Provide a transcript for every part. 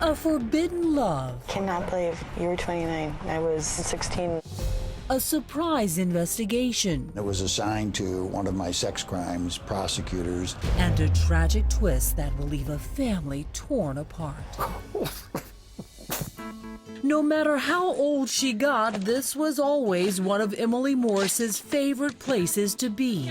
A forbidden love. Cannot believe you were 29. I was 16. A surprise investigation. It was assigned to one of my sex crimes prosecutors. And a tragic twist that will leave a family torn apart. No matter how old she got, this was always one of Emilie Morris's favorite places to be.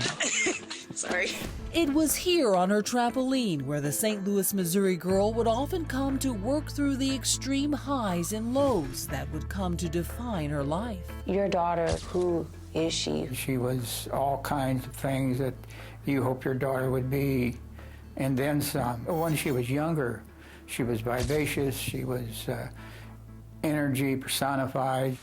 Sorry. It was here on her trampoline where the St. Louis, Missouri girl would often come to work through the extreme highs and lows that would come to define her life. Your daughter, who is she? She was all kinds of things that you hope your daughter would be, and then some. When she was younger, she was vivacious, she was energy personified.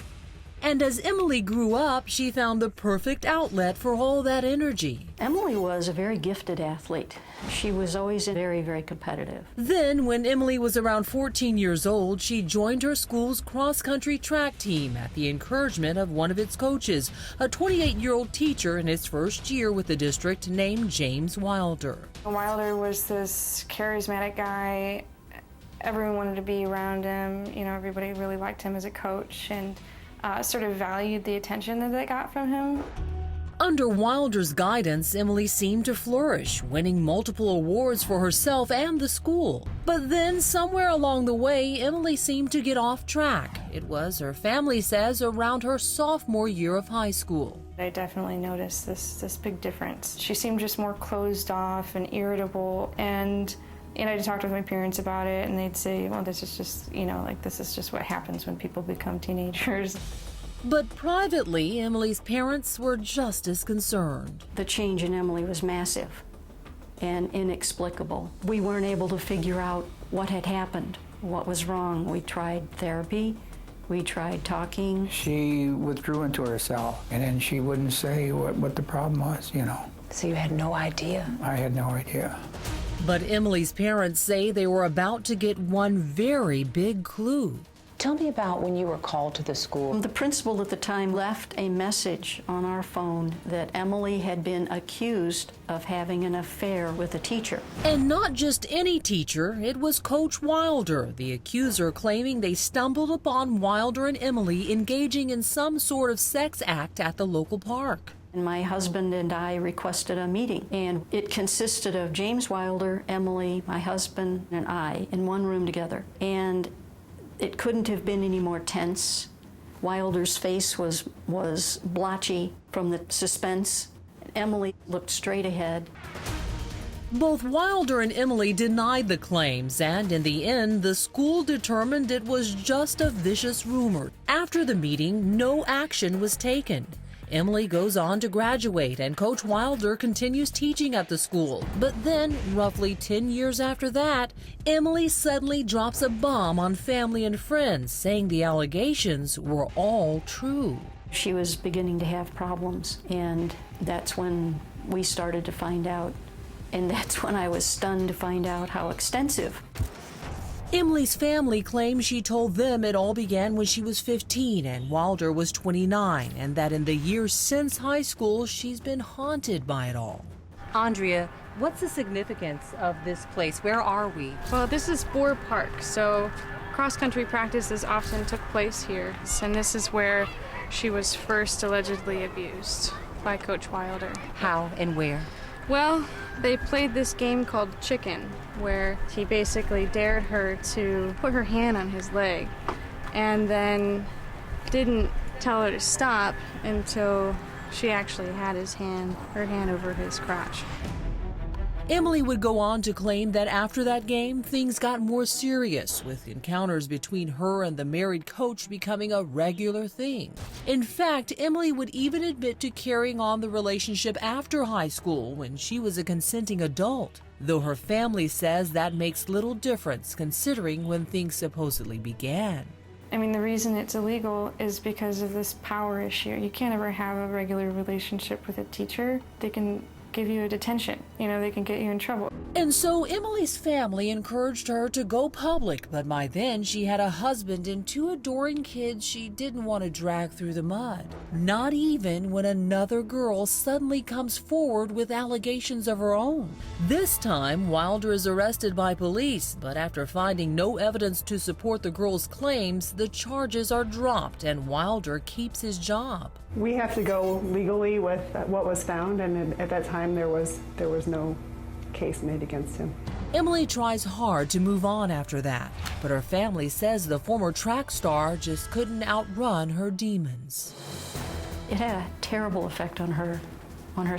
And as Emilie grew up, she found the perfect outlet for all that energy. Emilie was a very gifted athlete. She was always very, very competitive. Then, when Emilie was around 14 years old, she joined her school's cross-country track team at the encouragement of one of its coaches, a 28-year-old teacher in his first year with the district named James Wilder. Wilder was this charismatic guy. Everyone wanted to be around him. You know, everybody really liked him as a coach and sort of valued the attention that they got from him. Under Wilder's guidance, Emilie seemed to flourish, winning multiple awards for herself and the school. But then, somewhere along the way, Emilie seemed to get off track. It was, her family says, around her sophomore year of high school. I definitely noticed this big difference. She seemed just more closed off and irritable, and I talked with my parents about it, and they'd say, well, this is just, this is just what happens when people become teenagers. But privately, Emilie's parents were just as concerned. The change in Emilie was massive and inexplicable. We weren't able to figure out what had happened, what was wrong. We tried therapy, we tried talking. She withdrew into herself, and then she wouldn't say what the problem was, So you had no idea? I had no idea. But Emilie's parents say they were about to get one very big clue. Tell me about when you were called to the school. The principal at the time left a message on our phone that Emilie had been accused of having an affair with a teacher. And not just any teacher, it was Coach Wilder, the accuser claiming they stumbled upon Wilder and Emilie engaging in some sort of sex act at the local park. And my husband and I requested a meeting, and it consisted of James Wilder, Emilie, my husband, and I in one room together. And it couldn't have been any more tense. Wilder's face was blotchy from the suspense. Emilie looked straight ahead. Both Wilder and Emilie denied the claims, and in the end, the school determined it was just a vicious rumor. After the meeting, no action was taken. Emilie goes on to graduate, and Coach Wilder continues teaching at the school. But then, roughly 10 years after that, Emilie suddenly drops a bomb on family and friends, saying the allegations were all true. She was beginning to have problems, and that's when we started to find out. And that's when I was stunned to find out how extensive. Emilie's family claims she told them it all began when she was 15 and Wilder was 29, and that in the years since high school, she's been haunted by it all. Andrea, what's the significance of this place? Where are we? Well, this is Boer Park, so cross-country practices often took place here, and this is where she was first allegedly abused by Coach Wilder. How and where? Well, they played this game called Chicken, where he basically dared her to put her hand on his leg and then didn't tell her to stop until she actually had her hand over his crotch. Emilie would go on to claim that after that game, things got more serious, with encounters between her and the married coach becoming a regular thing. In fact, Emilie would even admit to carrying on the relationship after high school when she was a consenting adult, though her family says that makes little difference considering when things supposedly began. I mean, the reason it's illegal is because of this power issue. You can't ever have a regular relationship with a teacher. They can give you a detention. You know, they can get you in trouble. And so Emilie's family encouraged her to go public, but by then she had a husband and 2 adoring kids she didn't want to drag through the mud. Not even when another girl suddenly comes forward with allegations of her own. This time, Wilder is arrested by police, but after finding no evidence to support the girl's claims, the charges are dropped and Wilder keeps his job. We have to go legally with what was found, and at that time there was no case made against him. Emilie tries hard to move on after that, but her family says the former track star just couldn't outrun her demons. It had a terrible effect on her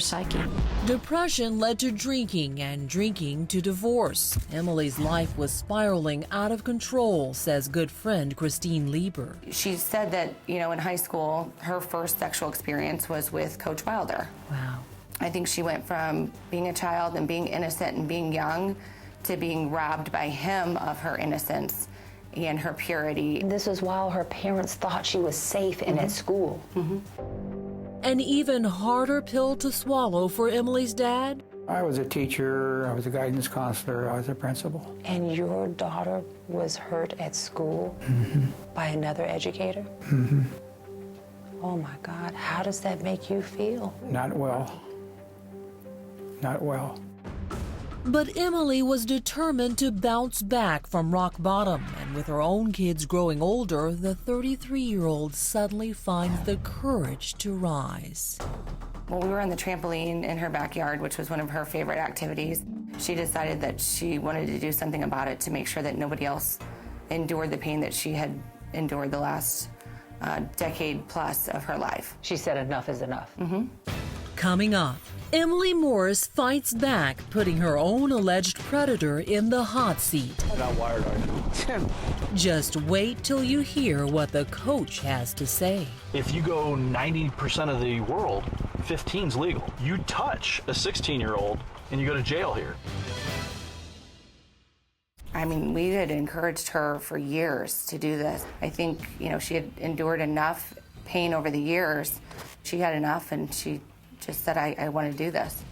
psyche. Depression led to drinking and drinking to divorce. Emilie's life was spiraling out of control, says good friend Christine Lieber. She said that, you know, in high school, her first sexual experience was with Coach Wilder. Wow. I think she went from being a child and being innocent and being young to being robbed by him of her innocence and her purity. This was while her parents thought she was safe and at school. An even harder pill to swallow for Emilie's dad? I was a teacher, I was a guidance counselor, I was a principal. And your daughter was hurt at school by another educator? Oh my God, how does that make you feel? Not well. Not well. But Emilie was determined to bounce back from rock bottom, and with her own kids growing older, the 33-year-old suddenly finds the courage to rise. Well, we were on the trampoline in her backyard, which was one of her favorite activities. She decided that she wanted to do something about it to make sure that nobody else endured the pain that she had endured the last decade plus of her life. She said enough is enough. Coming up, Emilie Morris fights back, putting her own alleged predator in the hot seat. Not wired, are you? Just wait till you hear what the coach has to say. If you go 90% of the world, 15's legal. You touch a 16-year-old and you go to jail here. I mean, we had encouraged her for years to do this. I think, you know, she had endured enough pain over the years. She had enough, and she just said, I want to do this.